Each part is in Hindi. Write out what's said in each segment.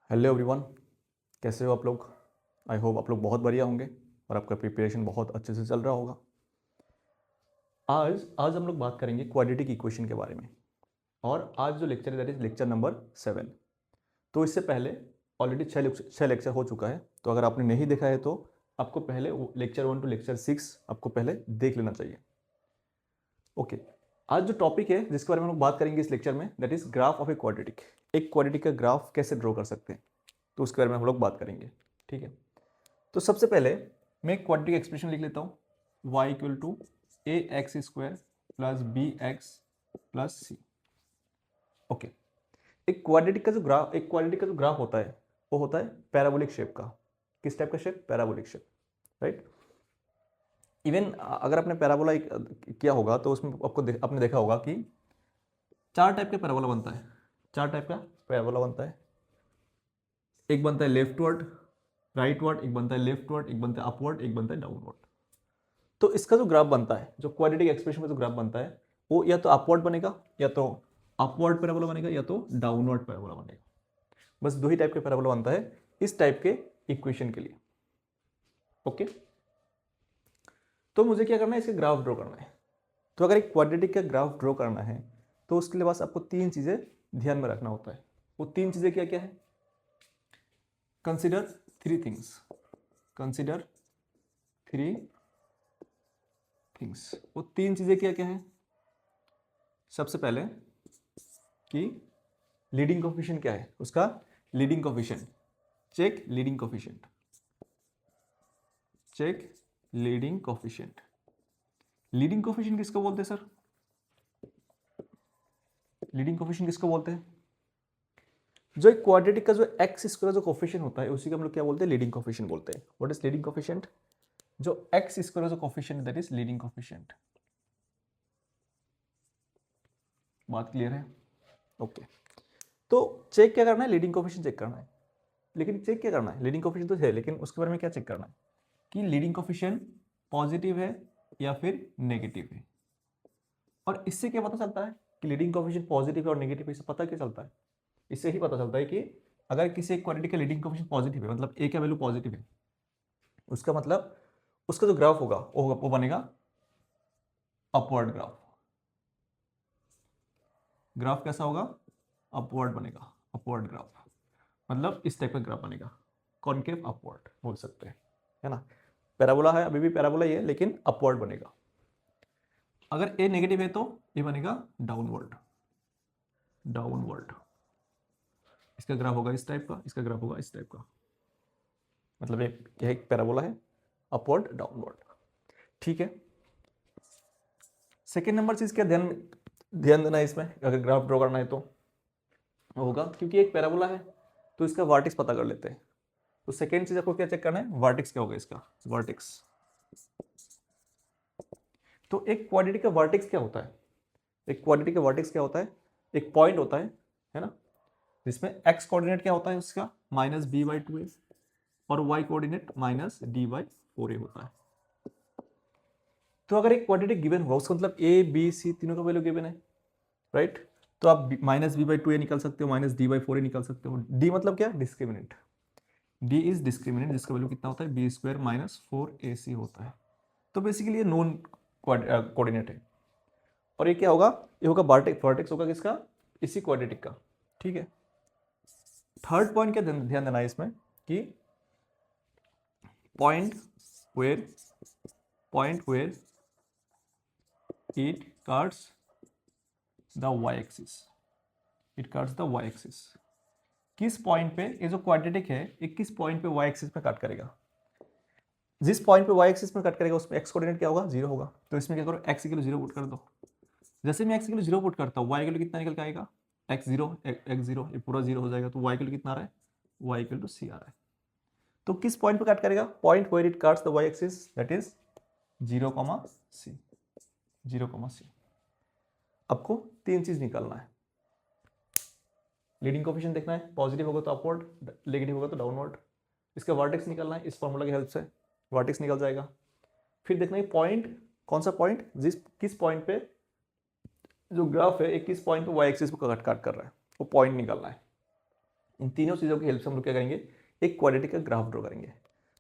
हेलो एवरीवन, कैसे हो आप लोग। आई होप आप लोग बहुत बढ़िया होंगे और आपका प्रिपरेशन बहुत अच्छे से चल रहा होगा। आज आज हम लोग बात करेंगे क्वाड्रेटिक इक्वेशन के बारे में। और आज जो लेक्चर है दैट इज लेक्चर नंबर 7। तो इससे पहले ऑलरेडी छः लेक्चर हो चुका है, तो अगर आपने नहीं देखा है तो आपको पहले लेक्चर 1 टू लेक्चर 6 आपको पहले देख लेना चाहिए। ओके, आज जो टॉपिक है जिसके बारे में हम लोग बात करेंगे इस लेक्चर में that is graph of a quadratic. एक क्वाड्रेटिक का ग्राफ कैसे ड्रॉ कर सकते हैं, तो उसके बारे में हम लोग बात करेंगे। ठीक है, तो सबसे पहले मैं एक क्वाड्रेटिक एक्सप्रेशन लिख लेता हूँ, y equal to A x square plus B x plus C. Okay, एक क्वाड्रेटिक का जो ग्राफ होता है वो होता है पैराबोलिक शेप का। किस टाइप का shape? Parabolic shape, right. Even अगर आपने पैराबोला किया होगा तो उसमें आपने देखा होगा कि चार टाइप का पैराबोला बनता है। चार टाइप का पैराबोला बनता है। एक बनता है लेफ्टवर्ड, राइटवर्ड, एक बनता है लेफ्टवर्ड, एक बनता है अपवर्ड, एक बनता है डाउनवर्ड। तो इसका जो ग्राफ बनता है, जो क्वाड्रेटिक एक्सप्रेशन में जो ग्राफ बनता है, वो या तो अपवर्ड बनेगा, या तो अपवर्ड पैराबोला बनेगा, या तो डाउनवर्ड पैराबोला बनेगा। बस दो ही टाइप के पैराबोला बनता है इस टाइप के इक्वेशन के लिए। ओके, तो मुझे क्या करना है, इसके ग्राफ ड्रॉ करना है। तो अगर एक क्वाड्रेटिक का ग्राफ ड्रॉ करना है तो उसके लिए बस आपको तीन चीजें ध्यान में रखना होता है। वो तीन चीजें क्या क्या है? Consider three things. Consider three things. वो तीन चीजें क्या क्या है? सबसे पहले कि लीडिंग कोफिशिएंट क्या है, उसका leading coefficient. Check leading coefficient. Check leading coefficient. Leading coefficient किसको बोलते हैं सर? लीडिंग कोफिशिएंट किसको बोलते हैं? जो एक क्वाड्रेटिक का जो एक्स स्क्वायर जो कोफिशिएंट होता है उसी को हम लोग क्या बोलते हैं? लीडिंग कोफिशिएंट बोलते हैं। What is leading coefficient? जो एक्स स्क्वायर जो coefficient that is leading coefficient. बात क्लियर है? ओके, तो चेक क्या करना है? लीडिंग कोफिशिएंट चेक करना है। लेकिन चेक क्या करना है? लीडिंग कोफिशिएंट तो है, लेकिन उसके बारे में क्या चेक करना है कि लीडिंग कोफिशिएंट पॉजिटिव है या फिर नेगेटिव है। और इससे क्या पता चलता है कि लीडिंग कोफिशिएंट पॉजिटिव है और नेगेटिव है? इससे पता क्या चलता है? इससे ही पता चलता है कि अगर किसी एक क्वाड्रेटिक का लीडिंग कोफिशिएंट पॉजिटिव है, मतलब ए का वैल्यू पॉजिटिव है, उसका मतलब उसका जो ग्राफ होगा वो बनेगा अपवर्ड ग्राफ। ग्राफ कैसा होगा? अपवर्ड बनेगा। अपवर्ड ग्राफ मतलब इस टाइप का ग्राफ बनेगा, कॉनकेव अपवर्ड बोल सकते हैं, है ना। पैराबोला है, अभी भी पैराबोला ही है, लेकिन अपवर्ड बनेगा। अगर ए नेगेटिव है तो ये बनेगा डाउनवर्ड। डाउनवर्ड इसका ग्राफ होगा इस टाइप का, इसका ग्राफ होगा इस टाइप का। मतलब यह एक पैराबोला है, अपवर्ड डाउनवर्ड। ठीक है, सेकेंड नंबर चीज क्या ध्यान ध्यान देना है इसमें अगर ग्राफ ड्रॉ करना है तो होगा, क्योंकि एक पैराबोला है तो इसका वर्टेक्स पता कर लेते हैं। तो सेकेंड चीज आपको क्या चेक करना है? वर्टेक्स क्या होगा इसका? वर्टेक्स। तो एक क्वाड्रेटिक का वर्टेक्स क्या होता है? एक क्वाड्रेटिक का वर्टेक्स क्या होता है? एक पॉइंट होता है ना, जिसमें एक्स कोऑर्डिनेट क्या होता है उसका? Minus B by two a, और y coordinate minus d by four a होता है। तो अगर एक क्वाड्रेटिक गिवन होगा उसका मतलब ए बी सी तीनों का वैल्यू गिवन है, राइट। तो आप माइनस बी बाई टू ए निकाल सकते हो, माइनस डी बाई फोर ए निकाल सकते हो। डी मतलब क्या? डिस्क्रिमिनेंट। डी इज डिस्क्रिमिनेंट जिसका वैल्यू कितना होता है? बी स्क्वायर माइनस फोर ए सी होता है। तो बेसिकली ये नोन कोऑर्डिनेट है। और ये क्या होगा? ये होगा वर्टेक्स होगा किसका? इसी क्वाड्रेटिक का। ठीक है, थर्ड पॉइंट क्या ध्यान देना है इसमें कि point where it cuts the y-axis, it cuts the y-axis। किस पॉइंट पे ये जो क्वाड्रेटिक है ये किस पॉइंट पे y-axis पे कट करेगा? जिस पॉइंट पे y-axis में कट करेगा उसमें x कोऑर्डिनेट क्या होगा? जीरो होगा। तो इसमें क्या करो? x इक्वल जीरो पुट कर दो। जैसे मैं x इक्वल जीरो पुट करता हूँ y इक्वल कितना निकल के आएगा? x जीरो, ये पूरा जीरो हो जाएगा। तो y इक्वल कितना आ रहा है? y इक्वल टू c आ रहा है। तो किस पॉइंट पे कट करेगा? Point where it cuts the y-axis that is 0, c। 0, c। आपको तीन चीज निकालना है। लीडिंग कोफिशिएंट देखना है, पॉजिटिव होगा तो अपवर्ड, नेगेटिव होगा तो डाउनवर्ड। इसका वर्टेक्स निकालना है, इस फॉर्मूला की हेल्प से वर्टेक्स निकल जाएगा। फिर देखना है पॉइंट, कौन सा पॉइंट, किस पॉइंट पे जो ग्राफ है एक किस पॉइंट पे वाई एक्सिस पे कट कर रहा है, वो पॉइंट निकालना है। इन तीनों चीज़ों की हेल्प से हम लोग क्या करेंगे, एक क्वाड्रेटिक का ग्राफ ड्रॉ करेंगे।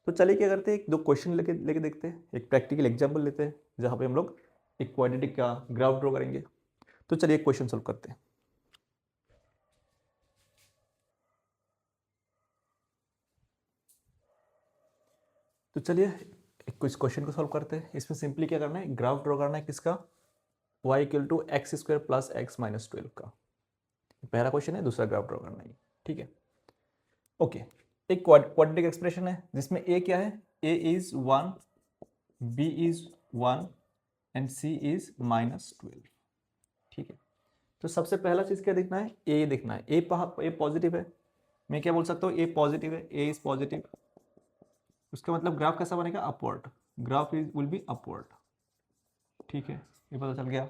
तो चलिए क्या करते हैं, एक दो क्वेश्चन लेके देखते हैं, एक प्रैक्टिकल एग्जाम्पल लेते हैं जहाँ पे हम लोग एक क्वाड्रेटिक का ग्राफ ड्रॉ करेंगे। तो चलिए एक क्वेश्चन सॉल्व करते हैं। तो चलिए कुछ क्वेश्चन को सॉल्व करते हैं। इसमें सिंपली क्या करना है, ग्राफ ड्रॉ करना है किसका, y equal to X square plus X minus 12 का। पहला क्वेश्चन है, दूसरा ग्राफ ड्रॉ करना है, ठीक है। ओके, एक क्वाड्रेटिक एक्सप्रेशन है जिसमें a क्या है, a is 1, b is 1 and c is -12, ठीक है। तो सबसे पहला चीज क्या देखना है, a देखना है। a पॉजिटिव है, मैं क्या बोल सकता हूँ, a पॉजिटिव है, a इज पॉजिटिव, उसका मतलब ग्राफ कैसा बनेगा, upward, graph is will be upward, ठीक है, ये पता चल गया।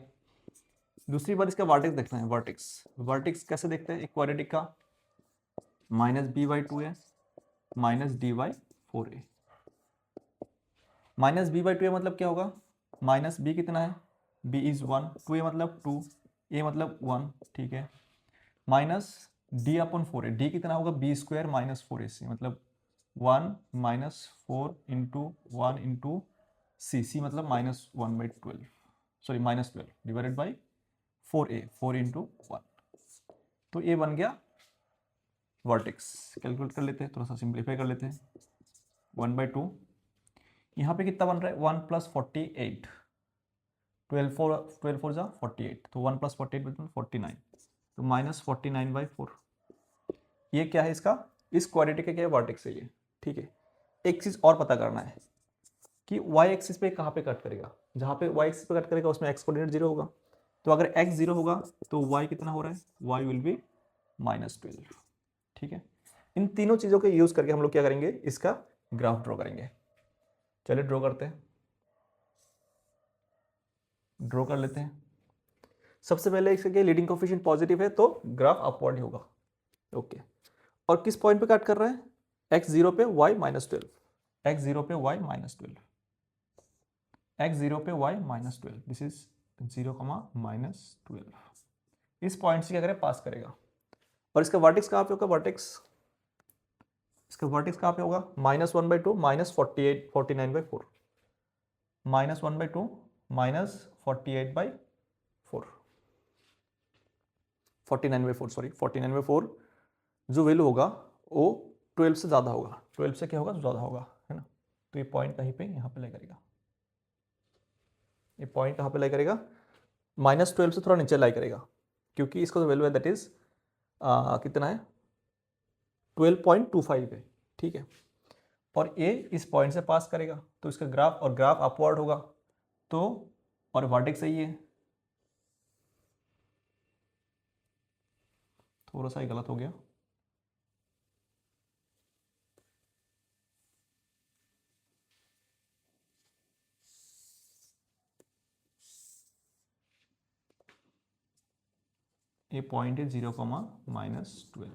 दूसरी बात इसका वर्टेक्स देखना है, वर्टेक्स कैसे देखते हैं एक क्वाड्रेटिक का, -b/2a -d/4a। -b/2a मतलब क्या होगा, -b कितना है, b इज 1, 2a मतलब 2, a मतलब 1, ठीक है, माइनस d/4a, d कितना होगा, b स्क्वायर -4ac, मतलब 1 -4 इंटू 1 इंटू c मतलब -1/12, sorry -12 divided by 4a, 4 into 1। तो ये बन गया वर्टेक्स। कैलकुलेट कर लेते हैं, थोड़ा सा सिंप्लीफाई कर लेते हैं। 1/2, यहाँ पे कितना बन रहा है, 1 + 48, 12 4 जा 48, तो 1 + 48 मतलब 49, तो -49/4। ये क्या है इसका, इस क्वाड्रेटिक का क्या है, वर्टेक्स है ये, ठीक है। एक चीज़ और पता करना है कि y एक्सिस पे कहाँ पे कट करेगा, जहाँ पे y एक्सिस पे कट करेगा उसमें x कोऑर्डिनेट 0 होगा। तो अगर x 0 होगा तो y कितना हो रहा है, y विल बी -12, ठीक है। इन तीनों चीज़ों के यूज़ करके हम लोग क्या करेंगे, इसका ग्राफ ड्रॉ करेंगे। चलिए ड्रॉ करते हैं, ड्रॉ कर लेते हैं। सबसे पहले इसके लीडिंग कोफिशिएंट पॉजिटिव है तो ग्राफ अपवर्ड ही होगा, ओके। और किस पॉइंट पे कट कर रहा है, x0 पे y -12, x0 पे y -12, x0 पे y -12, दिस इज 0, -12। इस पॉइंट से क्या करें, पास करेगा। और इसका वर्टेक्स कहाँ पे होगा, इसका वर्टेक्स कहाँ पे होगा, -1/2 -48 49/4, -1/2 -48/4, 49/4, सॉरी 49/4 जो वैल्यू होगा वो 12 से ज़्यादा होगा, 12 से क्या होगा, ज़्यादा होगा, है ना। तो ये पॉइंट कहीं पे यहाँ पे लाई करेगा, ये पॉइंट कहाँ पे लाई करेगा, -12 से थोड़ा नीचे लाई करेगा, क्योंकि इसका जो वैल्यू है दैट इज कितना है, 12.25 है, ठीक है। और ए इस पॉइंट से पास करेगा तो इसका ग्राफ, और ग्राफ अपवर्ड होगा तो, और वर्टेक्स सही है, थोड़ा सा ही गलत हो गया, ये पॉइंट है 0, -12,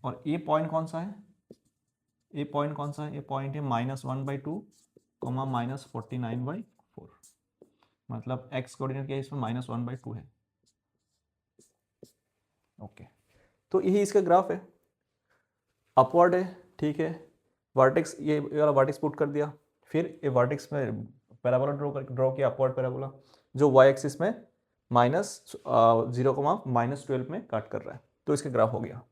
और ये पॉइंट कौन सा है, ये पॉइंट कौन सा है, ये पॉइंट है -1/2, -49/4, मतलब x कोऑर्डिनेट क्या है इसमें, -1/2 है, ओके। तो यही इसका ग्राफ है, अपवर्ड है, ठीक है। वर्टेक्स, ये वाला वर्टेक्स पुट कर दिया, फिर ये वर्टेक्स में पैराबोला ड्रॉ किया, अपवर्ड पैराबोला, जो y एक्सिस में -0, -12 में काट कर रहा है, तो इसका ग्राफ हो गया।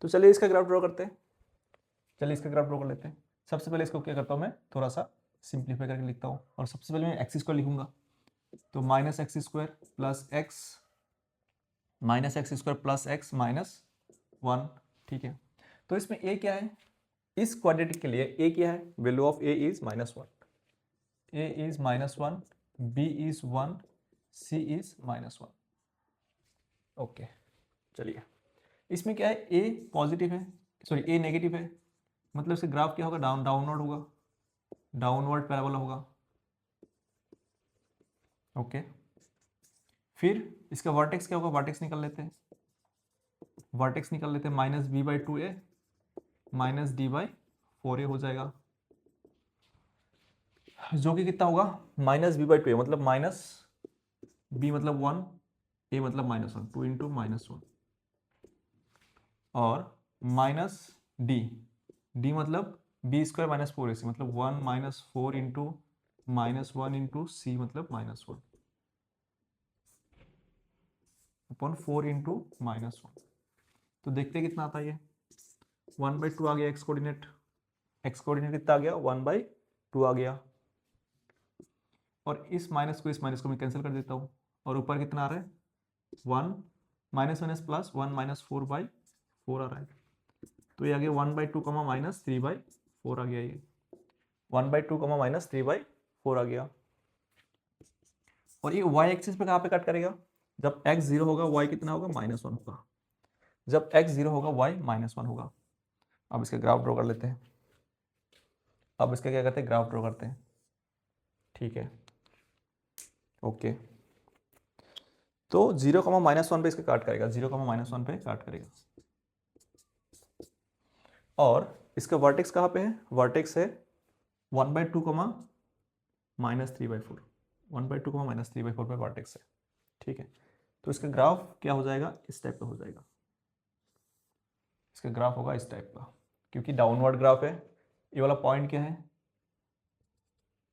तो चलिए इसका ग्राफ ड्रॉ करते हैं, चलिए इसका ग्राफ ड्रॉ कर लेते हैं। सबसे पहले इसको क्या करता हूँ मैं, थोड़ा सा सिंप्लीफाई करके लिखता हूँ, और सबसे पहले मैं एक्सिस को लिखूंगा, तो -x² plus x -x² plus x -1, ठीक है। तो इसमें a क्या है, इस क्वाड्रेटिक के लिए a क्या है, value of a is -1, a is -1, b is 1, c is -1, okay. चलिए इसमें क्या है, a पॉजिटिव है, सॉरी a नेगेटिव है, मतलब इसका ग्राफ क्या होगा, डाउनवर्ड होगा, डाउनवर्ड पैराबोला होगा, ओके। फिर इसका वर्टेक्स क्या होगा, वर्टेक्स निकाल लेते हैं, -b/2a -d/4a हो जाएगा, जो कि कितना होगा, -b/2a मतलब -b मतलब 1, a मतलब -1, 2 इंटू -1, और माइनस डी, डी मतलब b² माइनस 4ac, मतलब 1 माइनस 4 इंटू -1 इंटू सी मतलब -1 अपॉन 4 इंटू -1। तो देखते हैं कितना आता है ये, 1/2 आ गया एक्स कोऑर्डिनेट, एक्स कोऑर्डिनेट कितना आ गया 1/2 आ गया। और इस माइनस को मैं कैंसिल कर देता हूँ, और ऊपर कितना आ रहा है 1 -1 प्लस 1 माइनस 4/4 आ रहा है। तो ये आ गया 1/2 कमा -3/4 आ गया, ये 1/2 कमा -3/4 आ गया। और ये y एक्सिस पे कहाँ पे कट करेगा, जब x 0 होगा y कितना होगा -1 होगा, जब x 0 होगा y -1 होगा। अब इसका ग्राफ ड्रॉ कर लेते हैं, अब इसका क्या करते हैं ग्राफ ड्रॉ करते हैं, ठीक है ओके। तो 0, -1 पे इसका काट करेगा, 0, -1 पे काट करेगा। और इसका वर्टेक्स कहाँ पे है, वर्टेक्स है 1/2 -3/4, 1/2 -3/4 पे वर्टेक्स है, ठीक है। तो इसका ग्राफ क्या हो जाएगा, इस टाइप का हो जाएगा, इसका ग्राफ होगा इस टाइप का, क्योंकि डाउनवर्ड ग्राफ है। ये वाला पॉइंट क्या है,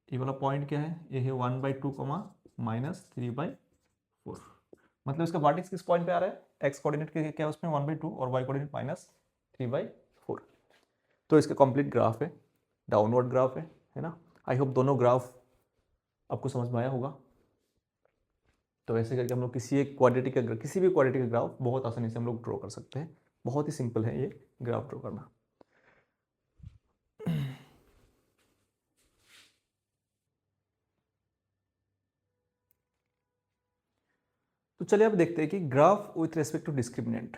ये वाला पॉइंट क्या है, ये है 1/2 -3/4, मतलब इसका वर्टेक्स किस पॉइंट पे आ रहा है, एक्स कोऑर्डिनेट के क्या है उसमें 1/2 और वाई कोऑर्डिनेट -3/4। तो इसका कंप्लीट ग्राफ है, डाउनवर्ड ग्राफ है ना। आई होप दोनों ग्राफ आपको समझ में आया होगा। तो ऐसे करके हम लोग किसी भी क्वाड्रेटिक का ग्राफ बहुत आसानी से हम लोग ड्रॉ कर सकते हैं। बहुत ही सिंपल है ये ग्राफ ड्रॉ करना। तो चलिए अब देखते हैं कि graph with respect to discriminant.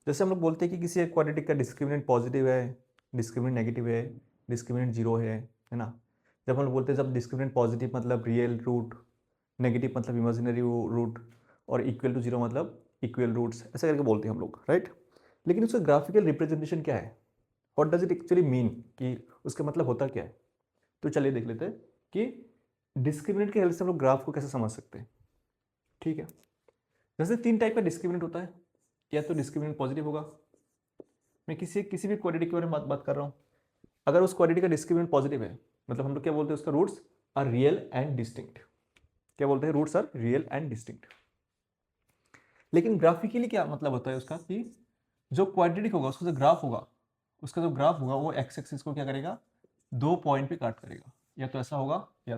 जैसे हम लोग बोलते हैं कि किसी एक क्वाड्रेटिक का डिस्क्रिमिनेंट पॉजिटिव है, डिस्क्रिमिनेंट नेगेटिव है, डिस्क्रिमिनेंट जीरो है ना। जब हम लोग बोलते हैं जब डिस्क्रिमिनेंट पॉजिटिव मतलब रियल रूट, नेगेटिव मतलब इमेजिनरी रूट, और इक्वल टू जीरो मतलब इक्वल रूट्स, ऐसा करके बोलते हैं हम लोग, राइट। लेकिन उसका ग्राफिकल रिप्रेजेंटेशन क्या है, what does it actually mean, कि उसका मतलब होता क्या है। तो चलिए देख लेते हैं कि डिस्क्रिमिनेंट के हेल्प से हम लोग ग्राफ को कैसे समझ सकते हैं, ठीक है। जैसे 3 टाइप का डिस्क्रिमिनेंट होता है, या तो डिस्क्रिमिनेंट पॉजिटिव होगा, मैं किसी भी क्वाड्रेटिक के बारे में बात कर रहा हूँ, अगर उस क्वाड्रेटिक का डिस्क्रिमिनेंट पॉजिटिव है, मतलब हम लोग क्या बोलते हैं, उसका roots are real and distinct. क्या बोलते हैं, roots are real and distinct. लेकिन ग्राफिकली क्या मतलब होता है उसका, कि जो क्वाड्रेटिक होगा उसका जो ग्राफ होगा, वो एक्स एक्सिस को क्या करेगा, 2 पॉइंट पे काट करेगा, या तो ऐसा होगा या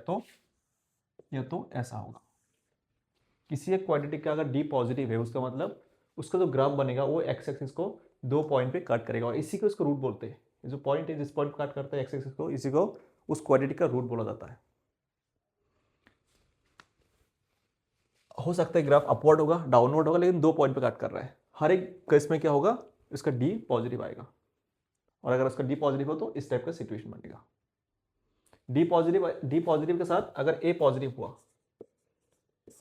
तो ऐसा होगा। किसी एक क्वाड्रेटिक का अगर डी पॉजिटिव है, उसका मतलब उसका जो ग्राफ बनेगा वो एक्स एक्सिस को 2 पॉइंट पे कट करेगा, और इसी को इसको रूट बोलते हैं। ये जो पॉइंट है जिस पॉइंट कट करता है एक्स एक्सिस को, इसी को उस क्वाड्रेटिक का रूट बोला जाता है। हो सकता है ग्राफ अपवर्ड होगा, डाउनवर्ड होगा, लेकिन 2 पॉइंट पे कट कर रहा है। हर एक केस में क्या होगा, इसका डी पॉजिटिव आएगा, और अगर उसका डी पॉजिटिव हो तो इस टाइप का सिचुएशन बनेगा। डी पॉजिटिव के साथ अगर ए पॉजिटिव हुआ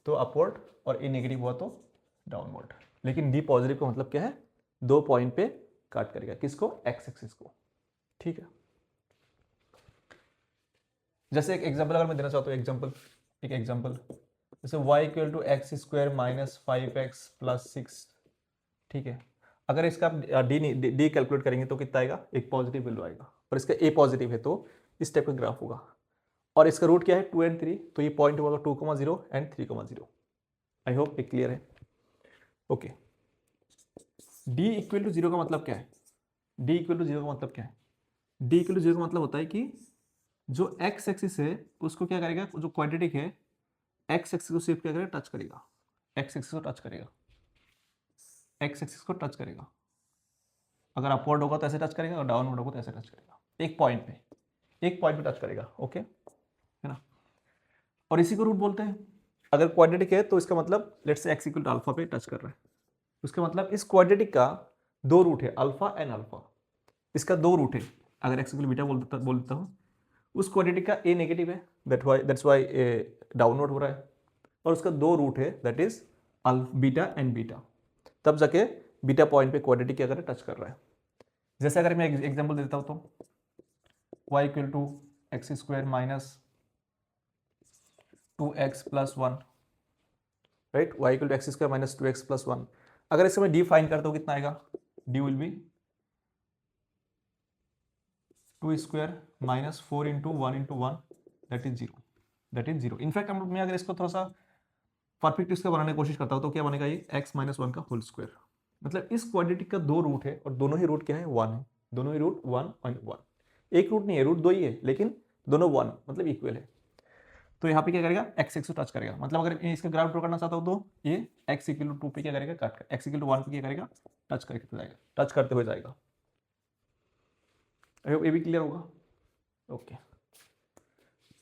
तो अपवर्ड, और ए नेगेटिव हुआ तो डाउनवर्ड। लेकिन डी पॉजिटिव का मतलब क्या है, 2 पॉइंट पे काट करेगा, किसको, एक्स एक्सिस को, ठीक है। जैसे एक एग्जांपल अगर मैं देना चाहता हूँ, एक एग्जांपल जैसे y equal to X square -5x + 6, ठीक है। अगर इसका डी कैलकुलेट करेंगे तो कितना आएगा, एक पॉजिटिव वैल्यू आएगा, और इसका ए पॉजिटिव है तो इस टाइप का ग्राफ होगा। और इसका रूट क्या है 2 और 3, तो ये पॉइंट होगा 2,0 एंड 3,0। आई होप ये क्लियर है, okay. D equal to zero का मतलब क्या है, डी इक्वल टू जीरो का मतलब क्या है, डी इक्वल टू जीरो का मतलब होता है कि जो एक्स एक्सिस है उसको क्या करेगा, जो क्वाड्रेटिक है एक्स एक्सिस को सिर्फ क्या करेगा, टच करेगा, एक्स एक्सिस को टच करेगा, एक्स एक्सिस को टच करेगा। अगर अपवर्ड होगा तो ऐसे टच करेगा, और डाउनवर्ड होगा तो ऐसे टच करेगा, एक पॉइंट पे टच करेगा, ओके है ना। और इसी को रूट बोलते हैं। अगर क्वाड्रेटिक है तो इसका मतलब let's say X equal to alpha पे टच कर रहा है, उसका मतलब इस क्वाड्रेटिक का 2 रूट है, अल्फा एंड अल्फा, इसका 2 रूट है। अगर एक्स इक्वल बीटा बोल देता हूँ, उस क्वाड्रेटिक का ए नेगेटिव है, दैट्स वाई ए डाउनवर्ड हो रहा है, और उसका 2 रूट है, that is beta and beta, तब जाके बीटा पॉइंट पे क्वाड्रेटिक के अगर टच कर रहा है। जैसे अगर मैं एग्जांपल देता हूँ तो y equal to X square -2x + 1, right, y equal to X square -2x + 1। अगर इससे मैं डी फाइन करता हूँ कितना आएगा, D will be 2 square minus 4 into 1 that is zero in fact मैं अगर इसको थोड़ा सा परफेक्ट इसका बनाने की कोशिश करता हूँ तो क्या बनेगा ये x माइनस 1 का होल स्क्वायर। मतलब इस क्वाड्रेटिक का दो रूट है और दोनों ही रूट क्या है 1 है, दोनों ही रूट 1 और 1, एक रूट नहीं है, रूट दो ही है लेकिन दोनों 1 मतलब इक्वल है। तो यहाँ पे क्या करेगा x एक्सिस टच करेगा, मतलब अगर इसका ग्राफ ड्रॉ करना चाहता हूँ तो ये x इक्वल टू 2 पे क्या करेगा काट कर, x इक्वल टू 1 पे क्या करेगा टच करके जाएगा, टच करते हुए जाएगा। ये भी क्लियर होगा। ओके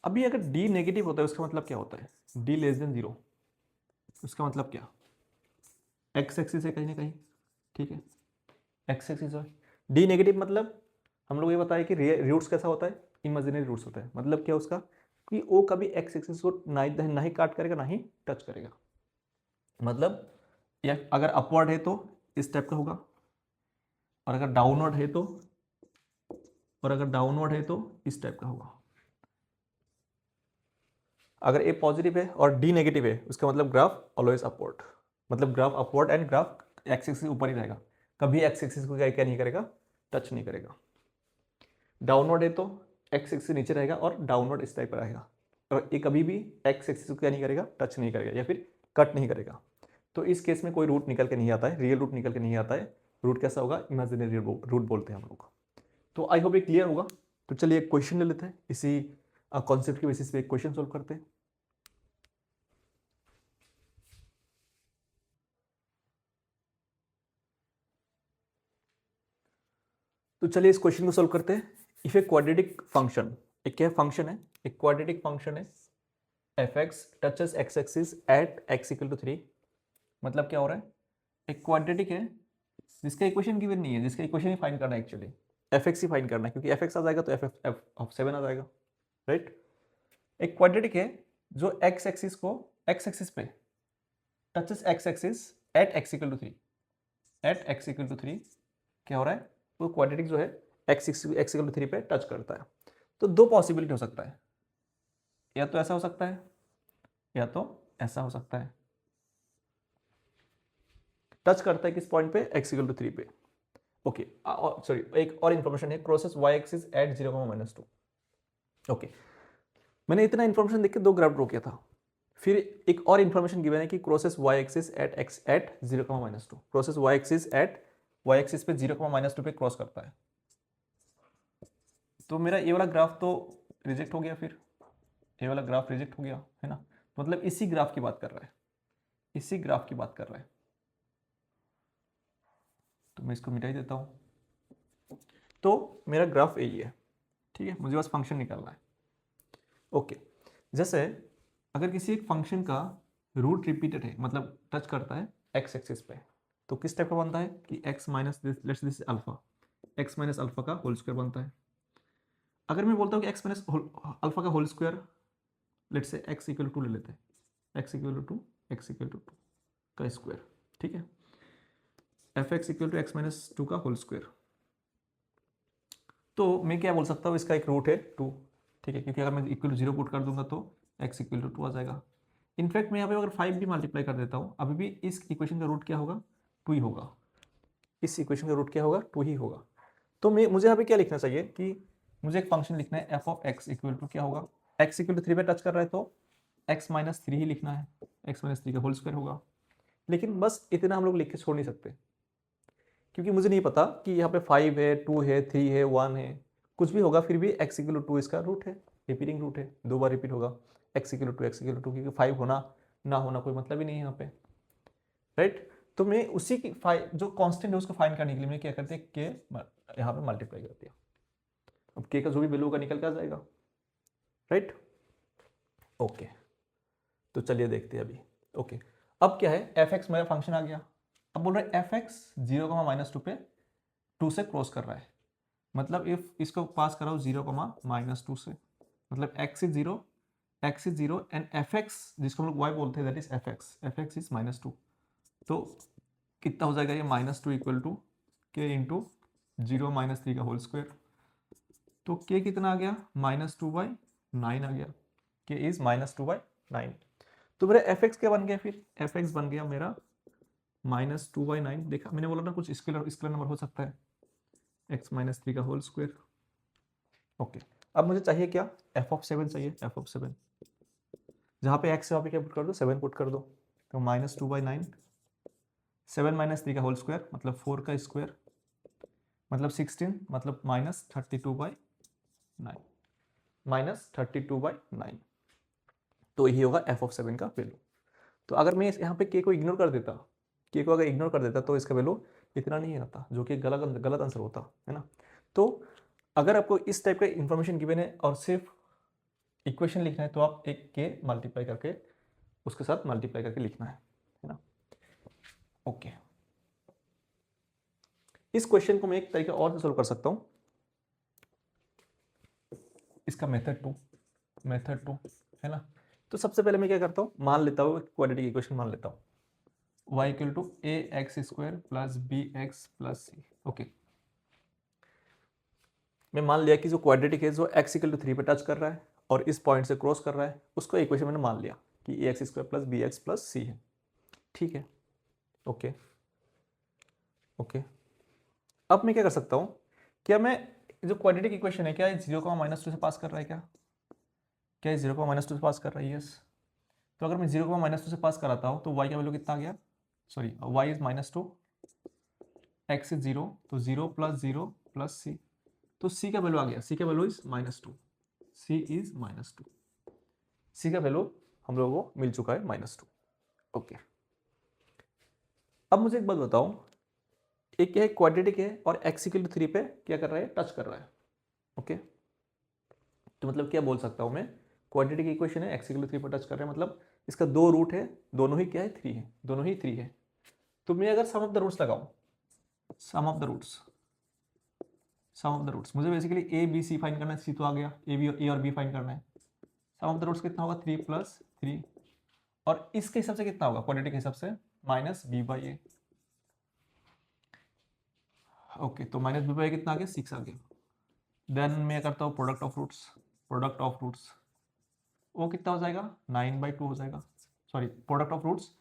अभी अगर d नेगेटिव होता है उसका मतलब क्या होता है, d लेस देन 0, उसका मतलब क्या, x एक्सिस है कहीं ना कहीं, ठीक है x एक्सिस है, d नेगेटिव मतलब हम लोग ये बताया कि रूट्स कैसा होता है, इमेजिनरी रूट्स होता है। मतलब क्या उसका कि वो कभी x एक्सिस को ना ही काट करेगा ना ही टच करेगा। मतलब या अगर अपवर्ड है तो इस टाइप का होगा, और अगर डाउनवर्ड है तो इस टाइप का होगा। अगर ए पॉजिटिव है और डी नेगेटिव है उसका मतलब ग्राफ ऑलवेज अपवर्ड, मतलब graph upward and graph x axis ऊपर ही रहेगा, कभी एक्स एक्सिस को क्या नहीं करेगा टच नहीं करेगा। डाउनवर्ड है तो एक्स एक्सिस नीचे रहेगा और डाउनवर्ड इस टाइप पर रहेगा, और ये कभी भी एक्स एक्सिस को क्या नहीं करेगा टच नहीं करेगा या फिर कट नहीं करेगा। तो इस केस में कोई रूट निकल के नहीं आता है, रियल रूट निकल के नहीं आता है। रूट कैसा होगा, इमेजिनरी रूट बोलते हैं हम लोग। तो आई होप ये क्लियर होगा। तो चलिए एक क्वेश्चन ले लेते हैं, इसी कॉन्सेप्ट के बेसिस पे एक क्वेश्चन सोल्व करते हैं। तो चलिए इस क्वेश्चन को सोल्व करते हैं। इफ ए क्वाड्रेटिक फंक्शन, एक क्या फंक्शन है, एक क्वाड्रेटिक फंक्शन है F X touches X axis at X equal to 3। मतलब क्या हो रहा है, एक क्वाड्रेटिक है जिसका इक्वेशन गिवन नहीं है, जिसका इक्वेशन ही फाइंड करना है, एक्चुअली एफ एक्स ही फाइंड करना है, क्योंकि एफ एक्स आ जाएगा तो एफ ऑफ 7 आ जाएगा, राइट। एक क्वाड्रेटिक है जो एक्स एक्सिस को एक्स एक्सिस पे touches X axis at X equal to 3, at X equal to 3 क्या हो रहा है, वो क्वाड्रेटिक जो है एक्स इक्वल टू 3 पे टच करता है। तो दो पॉसिबिलिटी हो सकता है, या तो ऐसा हो सकता है या तो ऐसा हो सकता है। टच करता है किस पॉइंट पे, एक्स इक्वल टू 3 पे। ओके सॉरी, एक और इंफॉर्मेशन है, crosses Y axis at 0,-2। Okay मैंने इतना इंफॉर्मेशन देख के दो ग्राफ ड्रॉ किया था। फिर एक और इंफॉर्मेशन गिवन है कि crosses Y axis at 0,-2, crosses Y axis पे 0,-2 पे क्रॉस करता है। तो मेरा ये वाला ग्राफ तो रिजेक्ट हो गया, फिर ये वाला ग्राफ रिजेक्ट हो गया है ना, मतलब इसी ग्राफ की बात कर रहा है, इसी ग्राफ की बात कर रहा है। तो मैं इसको मिटा ही देता हूं। तो मेरा ग्राफ यही है, ठीक है, मुझे बस फंक्शन निकालना है। ओके जैसे अगर किसी एक फंक्शन का रूट रिपीटेड है, मतलब टच करता है एक्स एक्सिस पे, तो किस टाइप का बनता है कि X minus this alpha, X minus alpha का होल स्क्वायर बनता है। अगर मैं बोलता हूँ कि एक्स माइनस अल्फा का whole square, let's say X equal to ले लेते हैं, एक्स इक्वल टू का स्क्वायर, ठीक है, F X equal to X minus 2 का होल स्क्वायर। तो मैं क्या बोल सकता हूँ, इसका एक रूट है 2, ठीक है, क्योंकि अगर मैं इक्वल टू 0 पुट कर दूंगा तो x इक्वल टू 2 आ जाएगा। इनफैक्ट मैं यहाँ पे अगर 5 भी मल्टीप्लाई कर देता हूँ, अभी भी इस इक्वेशन का रूट क्या होगा, 2 ही होगा, इस इक्वेशन का रूट क्या होगा, 2 ही होगा। तो मुझे यहाँ पे क्या लिखना चाहिए कि मुझे एक फंक्शन लिखना है F of X equal to क्या होगा, एक्स इक्वल टू 3 पे टच कर रहा है तो एक्स माइनस 3 ही लिखना है, एक्स माइनस 3 का होल स्क्वायर होगा। लेकिन बस इतना हम लोग लिख के छोड़ नहीं सकते, क्योंकि मुझे नहीं पता कि यहाँ पे 5 है, 2 है, 3 है, 1 है, कुछ भी होगा, फिर भी एक्स इक्वल टू 2 इसका रूट है, रिपीटिंग रूट है, दो बार रिपीट होगा एक्स इक्वल टू, क्योंकि 5 होना ना होना कोई मतलब ही नहीं है यहाँ पे, राइट। तो मैं उसी की जो कांस्टेंट है उसको फाइंड करने के लिए मैं क्या करते हैं, के यहाँ पे मल्टीप्लाई कर दिया, अब के का जो भी वैल्यू होगा निकल के आ जाएगा, राइट। ओके तो चलिए देखते हैं अभी। ओके अब क्या है, एफ एक्स मेरा फंक्शन आ गया, अब बोल रहे हैं एफ एक्स 0,-2 पे 2 से क्रॉस कर रहा है, मतलब इफ इसको पास कराओ 0,-2 से, मतलब x is 0 and F x जिसको हम लोग y बोलते हैं that is F x is -2। तो कितना हो जाएगा ये, -2 इक्वल टू के इंटू 0-3 का होल स्क्वायर। तो k कितना आ गया, -2/9 आ गया, k इज -2/9। तो मेरा एफ एक्स क्या बन गया, फिर एफ एक्स बन गया मेरा -2/9, देखा मैंने बोला ना कुछ स्केलर नंबर हो सकता है, x - 3 का होल स्क्वायर। ओके, अब मुझे चाहिए क्या, f(7) चाहिए, f(7), जहाँ पे x है वहाँ पे क्या पुट कर दो, 7 पुट कर दो। तो -2/9, 7 - 3 का होल स्क्वायर मतलब 4 का स्क्वायर मतलब 16, मतलब -32/9, -32/9। तो यही होगा f(7) का वैल्यू। तो अगर मैं यहाँ पे k को इग्नोर कर देता, k को अगर इग्नोर कर देता तो इसका वैल्यू इतना नहीं आता, जो कि गलत आंसर होता है ना। तो अगर आपको इस टाइप का इंफॉर्मेशन गिवन है और सिर्फ इक्वेशन लिखना है तो आप एक k मल्टीप्लाई करके उसके साथ मल्टीप्लाई करके लिखना है ना। ओके, इस क्वेश्चन को मैं एक तरीके और से सोल्व कर सकता हूँ। इसका मेथड टू है ना। तो सबसे पहले मैं क्या करता हूँ, मान लेता हूँ क्वाड्रेटिक इक्वेशन मान लेता हूँ, y = ax² + bx + c। Okay, मैं मान लिया कि जो क्वाड्रेटिक है जो x = 3 पे टच कर रहा है और इस पॉइंट से क्रॉस कर रहा है, उसको इक्वेशन मैंने मान लिया कि ax² + bx + c है। ठीक है, ओके ओके। अब मैं क्या कर सकता हूँ, क्या मैं जो क्वाड्रेटिक इक्वेशन है, क्या 0, -2 से पास कर रहा है, क्या 0, -2 से पास कर रहा है, यस। तो अगर मैं 0, -2 से पास कराता हूँ तो y का वैल्यू कितना आ गया, sorry y is -2, x is 0, तो 0 + 0 + c, तो c का वैल्यू आ गया, c का value is -2, c is -2, c का वैल्यू हम लोगों को मिल चुका है -2। ओके, अब मुझे एक बात बताओ, एक क्या है क्वाड्रेटिक है और x = 3 पे क्या कर रहा है, टच कर रहा है। ओके, तो मतलब क्या बोल सकता हूँ मैं, क्वाड्रेटिक इक्वेशन है, x = 3 पर टच कर रहा है, मतलब इसका 2 रूट है, दोनों ही क्या है, 3 है, दोनों ही 3 है। तो मैं अगर सम ऑफ द रूट्स लगाऊं, सम ऑफ द रूट्स मुझे basically A B C find करना है, सी तो आ गया, ए और बी फाइंड करना है। सम ऑफ द रूट्स कितना होगा, 3 + 3, और इसके हिसाब से कितना होगा, क्वाड्रेटिक के हिसाब से -b/a। ओके, तो -b/a कितना आ गया, 6 आ गया। देन मैं करता हूँ प्रोडक्ट ऑफ रूट्स, वो कितना हो जाएगा, 9/2 हो जाएगा, sorry product of roots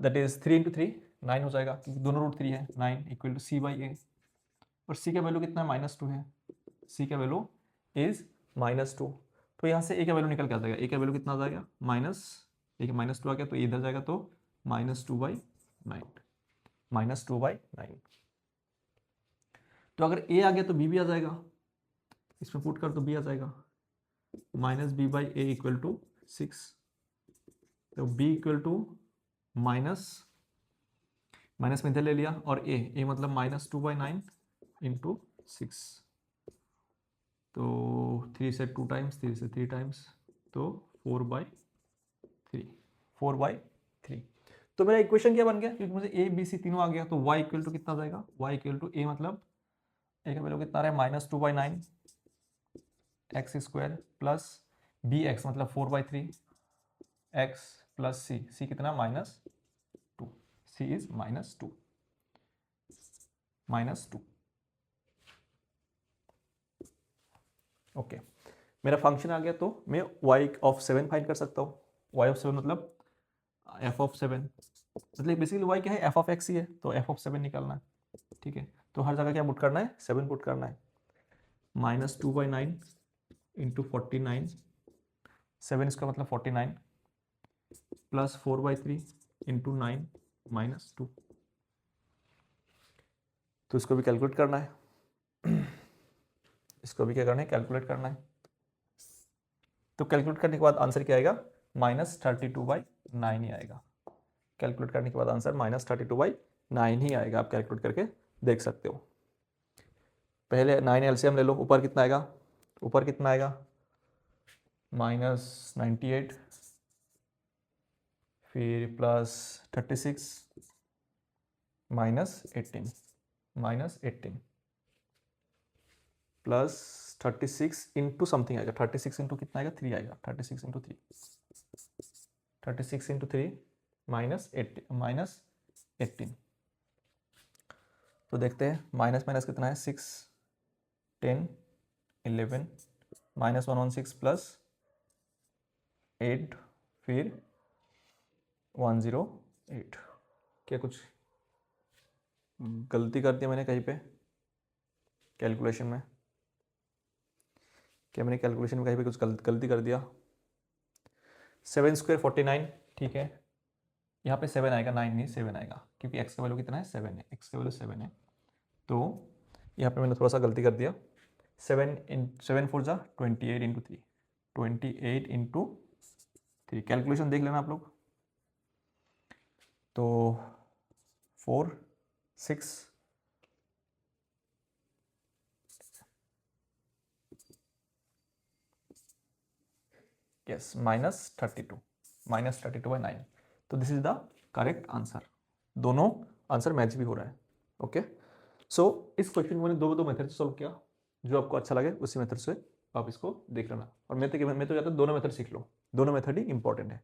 that is 3 × 3 9 हो जाएगा, क्योंकि दोनों रूट 3 है, 9 = c/a। और c का वैल्यू कितना है, -2 है, c का वैल्यू इज -2। तो यहाँ से a का वैल्यू निकल के आ जाएगा, a का वैल्यू कितना आ जाएगा, a का -2 आ गया, तो इधर जाएगा तो -2/9। तो अगर a आ गया तो b भी आ जाएगा, इसमें पुट कर तो b आ जाएगा, -b/a = 6। तो b = माइनस में इधर ले लिया, और a मतलब -2/9 × 6, तो 3 से 2 टाइम्स, 3 से 3 टाइम्स, तो 4/3। तो मेरा इक्वेशन क्या बन गया, क्योंकि मुझे a b c तीनों आ गया, तो y = कितना जाएगा, y = a मतलब a का वैल्यू कितना रहा है, -2/9 x² + bx मतलब 4/3 x + c कितना, -2, c इज -2। ओके, मेरा फंक्शन आ गया, तो मैं y(7) फाइंड कर सकता हूँ। y(7) मतलब f(7), मतलब बेसिकली y क्या है, f(x) ही है, तो f(7) निकालना है। ठीक है, तो हर जगह क्या पुट करना है, 7 पुट करना है, -2/9 × 49, 7 इसका मतलब 49, + 4/3 × 9 -2। तो इसको भी कैलकुलेट करना है, इसको भी क्या करना है, कैलकुलेट करना है। तो कैलकुलेट करने के बाद आंसर क्या आएगा, -32/9 ही आएगा। कैलकुलेट करने के बाद आंसर -32/9 ही आएगा, आप कैलकुलेट करके देख सकते हो। पहले 9 एलसीएम ले लो, ऊपर कितना आएगा, -98, फिर +36 -18 +36 इंटू समथिंग आएगा, 36 इंटू कितना आएगा, 3 आएगा, 36 इंटू 3 -18। तो देखते हैं माइनस माइनस कितना है, 6 10 11 -116 + 8 फिर 108। क्या कुछ गलती कर दी मैंने कहीं पे कैलकुलेशन में? क्या मैंने कैलकुलेशन में कहीं पे कुछ गलती कर दिया? 7 स्क्वायर 49, ठीक है। यहाँ पे 7 आएगा, 9 नहीं 7 आएगा, क्योंकि x का वैल्यू कितना है 7 है, x का वैल्यू 7 है। तो यहाँ पे मैंने थोड़ा सा गलती कर दिया। 7 4 जा 28 इंटू 3, 28 इंटू 3, कैलकुलेशन देख लेना आप लोग। तो 4 6 यस -32 बाई 9। तो this is the correct answer. दोनों आंसर मैच भी हो रहा है। ओके, सो इस क्वेश्चन को मैंने दो मेथड से सॉल्व किया। जो आपको अच्छा लगे उसी मेथड से आप इसको देख लेना। और मैं तो कहता हूँ दोनों मेथड सीख लो, दोनों मेथड ही इंपॉर्टेंट है।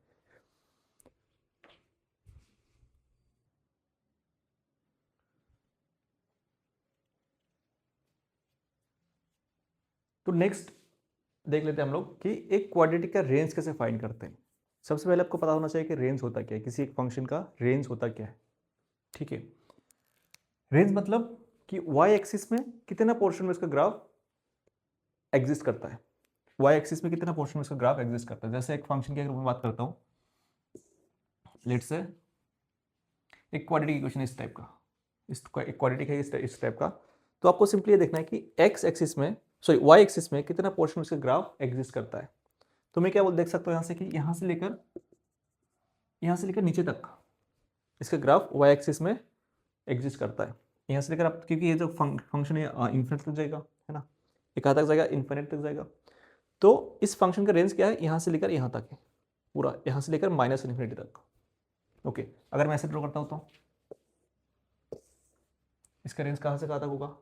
तो नेक्स्ट देख लेते हैं हम लोग कि एक क्वाड्रेटिक का रेंज कैसे फाइंड करते हैं। सबसे पहले आपको पता होना चाहिए कि रेंज होता क्या है, किसी एक फंक्शन का रेंज होता क्या है। ठीक है, रेंज मतलब कि वाई एक्सिस में कितना पोर्शन में इसका ग्राफ एग्जिस्ट करता है, वाई एक्सिस में कितना पोर्शन में इसका ग्राफ एग्जिस्ट करता है। जैसे एक फंक्शन की अगर मैं बात करता हूँ, लेट्स से एक क्वाड्रेटिक इक्वेशन इस टाइप का, एक क्वाड्रेटिक है इस टाइप का। तो आपको सिंपली ये देखना है कि एक्स एक्सिस में, सॉरी वाई एक्सिस में कितना पोर्शन इसका ग्राफ एग्जिस्ट करता है। तो मैं क्या देख सकता हूँ यहाँ से कि यहाँ से लेकर नीचे तक इसका ग्राफ वाई एक्सिस में एग्जिस्ट करता है। यहाँ से लेकर आप, क्योंकि ये जो फंक्शन है इन्फिनिट तक जाएगा, है ना, ये कहाँ तक जाएगा, इन्फिनिट तक जाएगा। तो इस फंक्शन का रेंज क्या है, यहाँ से लेकर यहाँ तक है, पूरा यहाँ से लेकर माइनस इन्फिनिटी तक। ओके, अगर मैं ऐसे ड्रॉ करता हूँ तो इसका रेंज कहाँ से कहाँ तक होगा,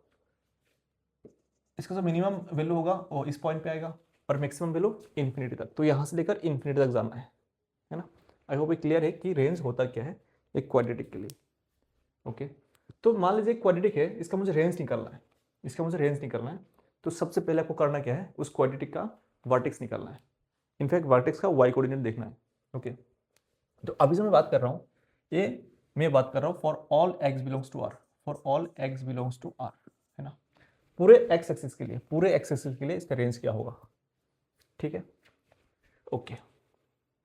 इसका जो मिनिमम वैल्यू होगा वो इस पॉइंट पे आएगा और मैक्सिमम वैल्यू इन्फिनिटी तक। तो यहाँ से लेकर इन्फिनिटी तक जाना है ना। आई होप ये क्लियर है कि रेंज होता क्या है एक क्वाड्रेटिक के लिए। ओके, तो मान लीजिए क्वाड्रेटिक है, इसका मुझे रेंज निकालना है। तो सबसे पहले आपको करना क्या है, उस क्वाड्रेटिक का वर्टेक्स निकालना है। इनफैक्ट वर्टेक्स का वाई कोऑर्डिनेट देखना है। ओके, तो अभी जो मैं बात कर रहा हूँ, ये मैं बात कर रहा हूँ for all X belongs to R, है ना। पूरे एक्स एक्सिस के लिए इसका रेंज क्या होगा। ठीक है, ओके।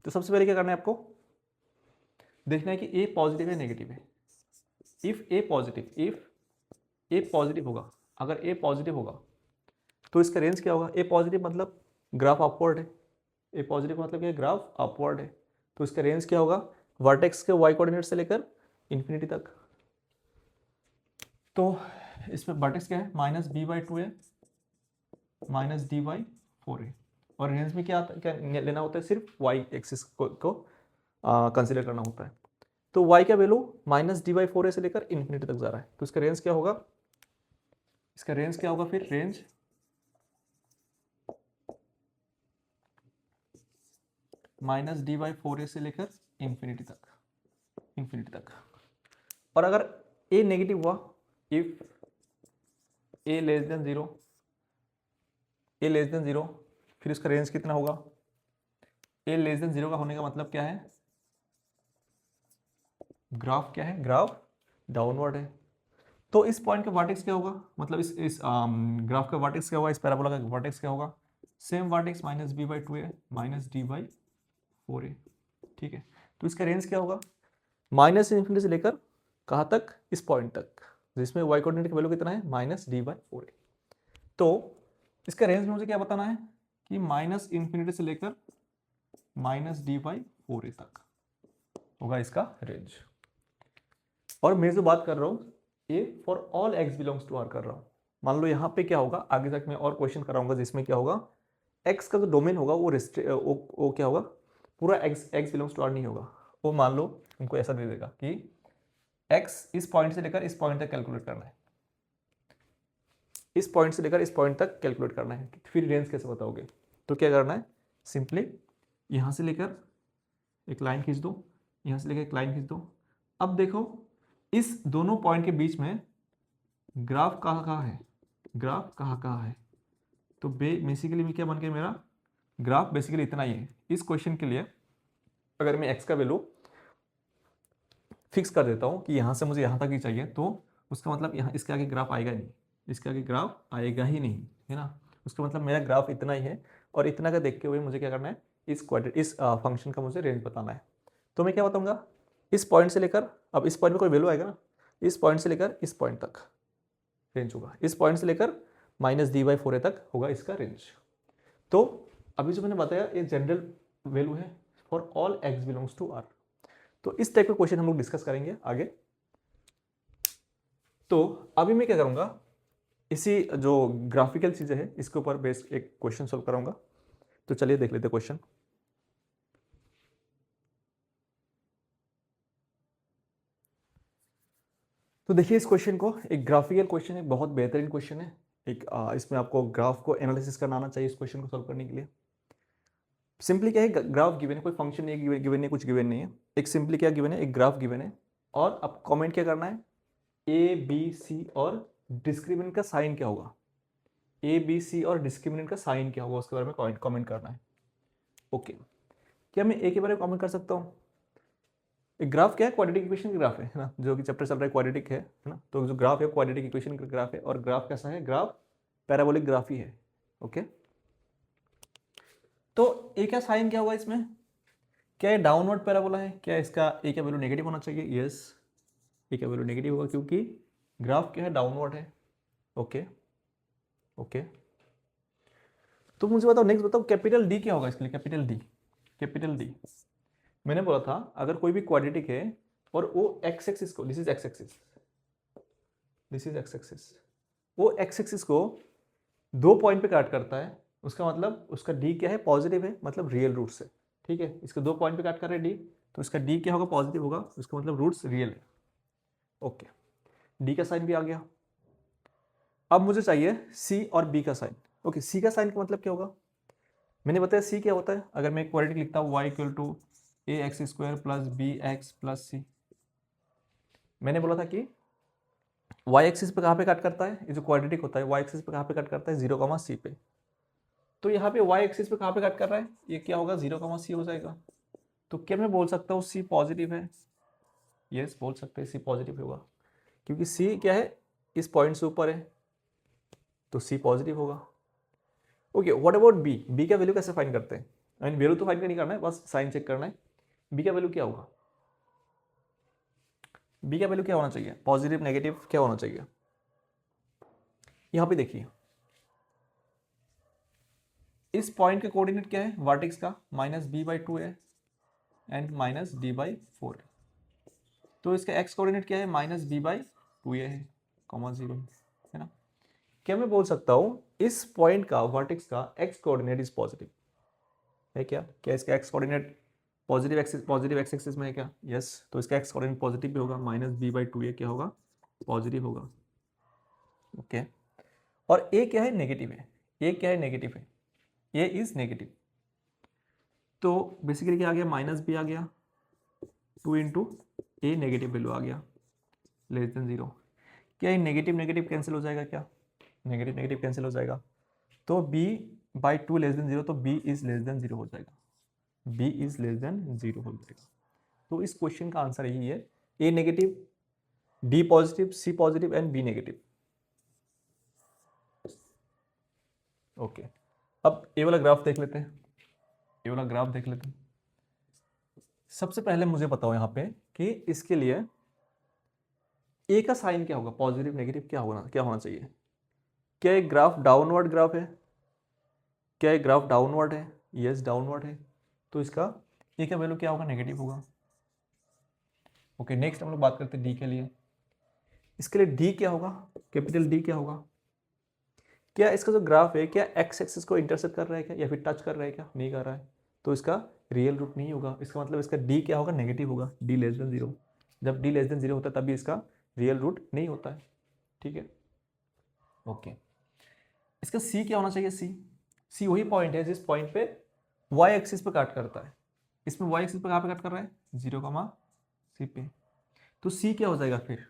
तो सबसे पहले क्या करना है, आपको देखना है कि ए पॉजिटिव है नेगेटिव है। इफ ए पॉजिटिव होगा, अगर ए पॉजिटिव होगा तो इसका रेंज क्या होगा। ए पॉजिटिव मतलब ग्राफ अपवर्ड है, ए पॉजिटिव मतलब क्या है, ग्राफ अपवर्ड है। तो इसका रेंज क्या होगा, वर्टेक्स के वाई कोऑर्डिनेट से लेकर इन्फिनिटी तक। तो इसमें वर्टेक्स क्या है, -b/2 है, -d/4 है। और रेंज में क्या लेना होता है, सिर्फ वाई एक्सिस को कंसिडर करना होता है। तो y का वैल्यू -d/4 से लेकर इन्फिनिटी तक जा रहा है। तो इसका रेंज क्या होगा, फिर रेंज -d/4 से लेकर इन्फिनिटी तक। और अगर a नेगेटिव हुआ, if a less than zero, फिर इसका रेंज कितना होगा। a लेस देन जीरो का होने का मतलब क्या है, ग्राफ क्या है, ग्राफ डाउनवर्ड है। तो इस पॉइंट का वर्टेक्स क्या होगा, मतलब इस ग्राफ का वर्टेक्स क्या होगा, इस पैराबोला का वर्टेक्स क्या होगा, सेम वर्टेक्स -b/2 है, -d/4 है। ठीक है, तो इसका रेंज क्या होगा, -इन्फिनिटी से लेकर कहाँ तक, इस पॉइंट तक, जिसमें y कोऑर्डिनेट की वैल्यू कितना है, -d/4 है। तो इसका रेंज में मुझे क्या बताना है कि -इन्फिनिटी से लेकर -d/4 तक होगा इसका रेंज। और मैं जो बात कर रहा हूँ ये for all X belongs to R कर रहा हूँ। मान लो यहाँ पे क्या होगा, आगे तक मैं और क्वेश्चन कराऊंगा जिसमें क्या होगा, एक्स का जो डोमेन होगा वो क्या होगा, पूरा एक्स बिलोंग्स टू आर नहीं होगा। वो मान लो उनको ऐसा दे देगा कि एक्स इस पॉइंट से लेकर इस पॉइंट तक कैलकुलेट करना है, इस पॉइंट से लेकर इस पॉइंट तक कैलकुलेट करना है। फिर रेंज कैसे बताओगे, तो क्या करना है, सिंपली यहाँ से लेकर एक लाइन खींच दो, यहाँ से लेकर एक लाइन खींच दो। अब देखो इस दोनों पॉइंट के बीच में ग्राफ कहाँ है, तो बेसिकली क्या बन गया मेरा ग्राफ, बेसिकली इतना ही है। इस क्वेश्चन के लिए अगर मैं एक्स का वैल्यू फिक्स कर देता हूँ कि यहाँ से मुझे यहाँ तक ही चाहिए, तो उसका मतलब यहाँ इसके आगे ग्राफ आएगा नहीं, इसके आगे ग्राफ आएगा ही नहीं, है ना। उसका मतलब मेरा ग्राफ इतना ही है, और इतना का देखते हुए मुझे क्या करना है, इस फंक्शन का मुझे रेंज बताना है। तो मैं क्या बताऊँगा, इस पॉइंट से लेकर, अब इस पॉइंट में कोई वैल्यू आएगा ना, इस पॉइंट से लेकर इस पॉइंट तक रेंज होगा, इस पॉइंट से लेकर -d/4a तक होगा इसका रेंज। तो अभी जो मैंने बताया ये जनरल वैल्यू है for all x belongs to R। तो इस टाइप का क्वेश्चन हम लोग डिस्कस करेंगे आगे। तो अभी मैं क्या करूंगा, इसी जो ग्राफिकल चीजें हैं इसके ऊपर बेस्ड एक क्वेश्चन सॉल्व कराऊंगा। तो चलिए देख लेते हैं क्वेश्चन। तो देखिए इस क्वेश्चन को, एक ग्राफिकल क्वेश्चन है, बहुत बेहतरीन क्वेश्चन है। एक इसमें आपको ग्राफ को एनालिसिस करना आना चाहिए इस क्वेश्चन को सॉल्व करने के लिए। सिंपली क्या है, ग्राफ गिवन है, कोई फंक्शन नहीं गिवन नहीं, कुछ गिवन नहीं है। एक सिंपली क्या गिवन है, एक ग्राफ गिवन है, और अब कमेंट क्या करना है, ए बी सी और डिस्क्रिमिनेंट का साइन क्या होगा, ए बी सी और डिस्क्रिमिनेंट का साइन क्या होगा उसके बारे में कमेंट करना है। ओके, क्या मैं ए के बारे में कमेंट कर सकता हूँ। एक ग्राफ क्या है, क्वाड्रेटिक इक्वेशन का ग्राफ है ना, जो कि चैप्टर चल रहा है क्वाड्रेटिक है ना। तो जो ग्राफ है क्वाड्रेटिक इक्वेशन का ग्राफ है, और ग्राफ कैसा है, ग्राफ पैराबोलिक ग्राफ ही है। ओके, तो ए का साइन क्या होगा इसमें, क्या ये डाउनवर्ड पैराबोला है, क्या इसका ए का वैल्यू नेगेटिव होना चाहिए, यस ए का वैल्यू नेगेटिव होगा क्योंकि ग्राफ क्या है, डाउनवर्ड है। ओके ओके, तो मुझे बताओ नेक्स्ट बताओ कैपिटल डी क्या होगा इसके लिए, कैपिटल डी, कैपिटल डी। मैंने बोला था अगर कोई भी क्वाड्रेटिक है और वो एक्स एक्सिस को, this is x axis, this is x axis, वो एक्स एक्सिस को 2 पॉइंट पे काट करता है, उसका मतलब उसका डी क्या है, पॉजिटिव है, मतलब रियल रूट से। ठीक है, इसके 2 पॉइंट पे काट कर रहे हैं डी, तो इसका डी क्या होगा, पॉजिटिव होगा, उसका मतलब रूट्स रियल है। ओके, डी का साइन भी आ गया। अब मुझे चाहिए सी और बी का साइन। ओके, सी का साइन का मतलब क्या होगा, मैंने बताया सी क्या होता है, अगर मैं क्वाड्रेटिक लिखता हूँ y equal to A x square plus B x plus c, मैंने बोला था कि y एक्सिस पे कहाँ पे कट करता है, ये जो क्वाड्रेटिक होता है y एक्सिस पे कहाँ पे कट करता है, 0, c पे। तो यहाँ पे y एक्सिस पे कहाँ पे कट कर रहा है, ये क्या होगा, 0, c हो जाएगा। तो क्या मैं बोल सकता हूँ c पॉजिटिव है, यस बोल सकते हैं c पॉजिटिव होगा, क्योंकि c क्या है, इस पॉइंट से ऊपर है, तो c पॉजिटिव होगा। Okay, what about B, B का वैल्यू कैसे फाइंड करते हैं, आई मीन वैल्यू तो फाइंड नहीं करना है, बस साइन चेक करना है। बी का वैल्यू क्या होगा, बी का वैल्यू क्या होना चाहिए, पॉजिटिव नेगेटिव क्या होना चाहिए। यहां पे देखिए इस पॉइंट का कोऑर्डिनेट क्या है, वर्टेक्स का -b/2 है एंड -d/4 है, तो इसका एक्स कोऑर्डिनेट क्या है, -b/2 है, कॉमा 0 है ना। क्या मैं बोल सकता हूं इस पॉइंट का वर्टेक्स का एक्स कोऑर्डिनेट इज पॉजिटिव है क्या, क्या इसका x coordinate positive x axis में है क्या, यस तो इसका एक्स कोऑर्डिनेट पॉजिटिव भी होगा, -b/2 ये क्या होगा, पॉजिटिव होगा। ओके, और ए क्या है, नेगेटिव है, ए क्या है, नेगेटिव है, ए इज नेगेटिव। तो बेसिकली क्या आ गया, -b आ गया, 2 इंटू ए नेगेटिव वैल्यू आ गया, <0। क्या ये नेगेटिव नेगेटिव कैंसिल हो जाएगा, क्या नेगेटिव नेगेटिव कैंसिल हो जाएगा, तो b/2 <0, तो b इज <0 हो जाएगा, b इज <0 हो जाएगा। तो इस क्वेश्चन का आंसर यही है, ए negative, d positive, c positive and b negative. Okay, अब ए वाला ग्राफ देख लेते हैं, ये वाला ग्राफ देख लेते हैं। सबसे पहले मुझे बताओ यहाँ पे कि इसके लिए ए का साइन क्या होगा, पॉजिटिव नेगेटिव क्या होना चाहिए। क्या एक ग्राफ डाउनवर्ड ग्राफ है, क्या एक ग्राफ डाउनवर्ड है, यस डाउनवर्ड है, तो इसका ए का वैल्यू क्या होगा, नेगेटिव होगा। ओके, नेक्स्ट हम लोग बात करते हैं डी के लिए। इसके लिए डी क्या होगा, कैपिटल डी क्या होगा, क्या इसका जो ग्राफ है क्या एक्स एक्सिस को इंटरसेक्ट कर रहा है क्या, या फिर टच कर रहा है क्या, नहीं कर रहा है, तो इसका रियल रूट नहीं होगा। इसका मतलब इसका डी क्या होगा, नेगेटिव होगा, डी <0। जब डी <0 होता है तभी इसका रियल रूट नहीं होता है। ठीक है, ओके, इसका सी क्या होना चाहिए, सी वही पॉइंट है जिस पॉइंट पे वाई एक्सिस पे काट करता है, इसमें वाई एक्सिस पे कहाँ पे काट कर रहा है, 0, सी पे, तो सी क्या हो जाएगा फिर,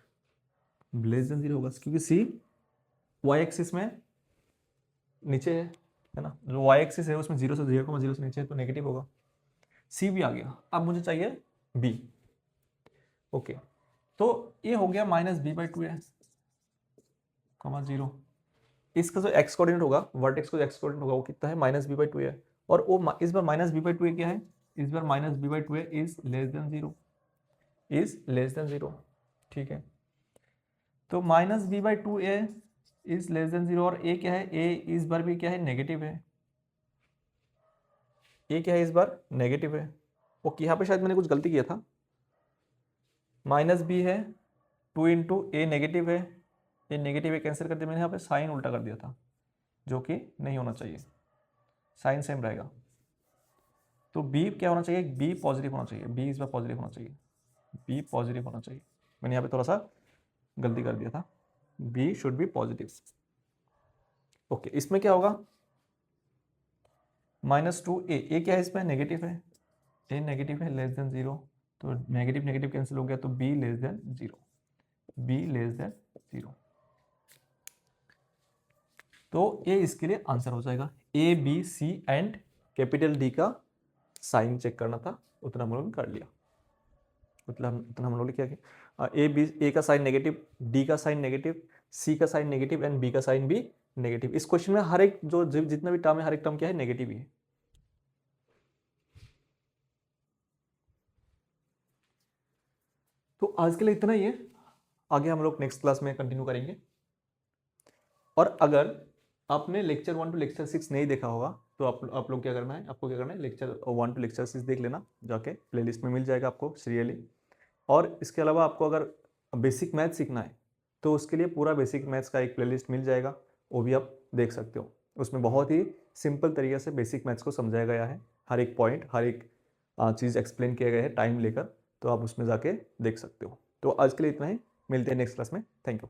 <0 होगा, क्योंकि सी वाई एक्सिस में नीचे है ना, जो वाई एक्सिस है उसमें 0 से 0, 0 से नीचे है, तो नेगेटिव होगा। सी भी आ गया, अब मुझे चाहिए बी। ओके, तो ये हो गया minus B by two A comma zero. इसका जो एक्स कोऑर्डिनेट होगा, वर्टेक्स का जो एक्स कोऑर्डिनेट होगा वो कितना है, minus B by two a. और वो इस बार minus B by two a क्या है, इस बार minus B by two a is less than zero, is less than zero. ठीक है, तो minus B by two a is less than zero. और ए क्या है, ए इस बार भी क्या है, नेगेटिव है। ए क्या है, इस बार नेगेटिव है। ओके, यहाँ पे शायद मैंने कुछ गलती किया था, माइनस बी है, टू इंटू ए नेगेटिव है, ये नेगेटिव है कैंसिल कर दिया मैंने, यहाँ पे साइन उल्टा कर दिया था, जो कि नहीं होना चाहिए, साइन सेम रहेगा। तो बी क्या होना चाहिए, बी पॉजिटिव होना चाहिए, बी इस बार पॉजिटिव होना चाहिए, बी पॉजिटिव होना चाहिए। मैंने यहाँ पे थोड़ा सा गलती कर दिया था, B should be positive. Okay, इसमें क्या होगा, माइनस टू ए क्या है, इसमें नेगेटिव है, ए नेगेटिव है, लेस देन जीरो। तो नेगेटिव नेगेटिव कैंसिल हो गया, तो B less than zero, B less than zero. तो ये इसके लिए आंसर हो जाएगा। A B C and capital D का साइन चेक करना था, उतना हम लोगों ने कर लिया, उतना हम लोगों ने क्या किया, ए का साइन नेगेटिव, डी का साइन नेगेटिव, सी का साइन नेगेटिव एंड बी का साइन भी नेगेटिव। इस क्वेश्चन में हर एक जो जितना भी टर्म है, हर एक टर्म क्या है, नेगेटिव ही है। तो आज के लिए इतना ही है, आगे हम लोग नेक्स्ट क्लास में कंटिन्यू करेंगे। और अगर आपने लेक्चर 1 टू लेक्चर 6 नहीं देखा होगा तो आप लोग क्या करना है, आपको क्या करना है, लेक्चर 1 टू लेक्चर 6 देख लेना, जाके प्लेलिस्ट में मिल जाएगा आपको सीरियली। और इसके अलावा आपको अगर बेसिक मैथ सीखना है तो उसके लिए पूरा बेसिक मैथ्स का एक प्लेलिस्ट मिल जाएगा, वो भी आप देख सकते हो। उसमें बहुत ही सिंपल तरीके से बेसिक मैथ्स को समझाया गया है, हर एक पॉइंट, हर एक चीज़ एक्सप्लेन किया गया है टाइम लेकर, तो आप उसमें जाके देख सकते हो। तो आज के लिए इतना ही, मिलते हैं नेक्स्ट क्लास में। Thank you.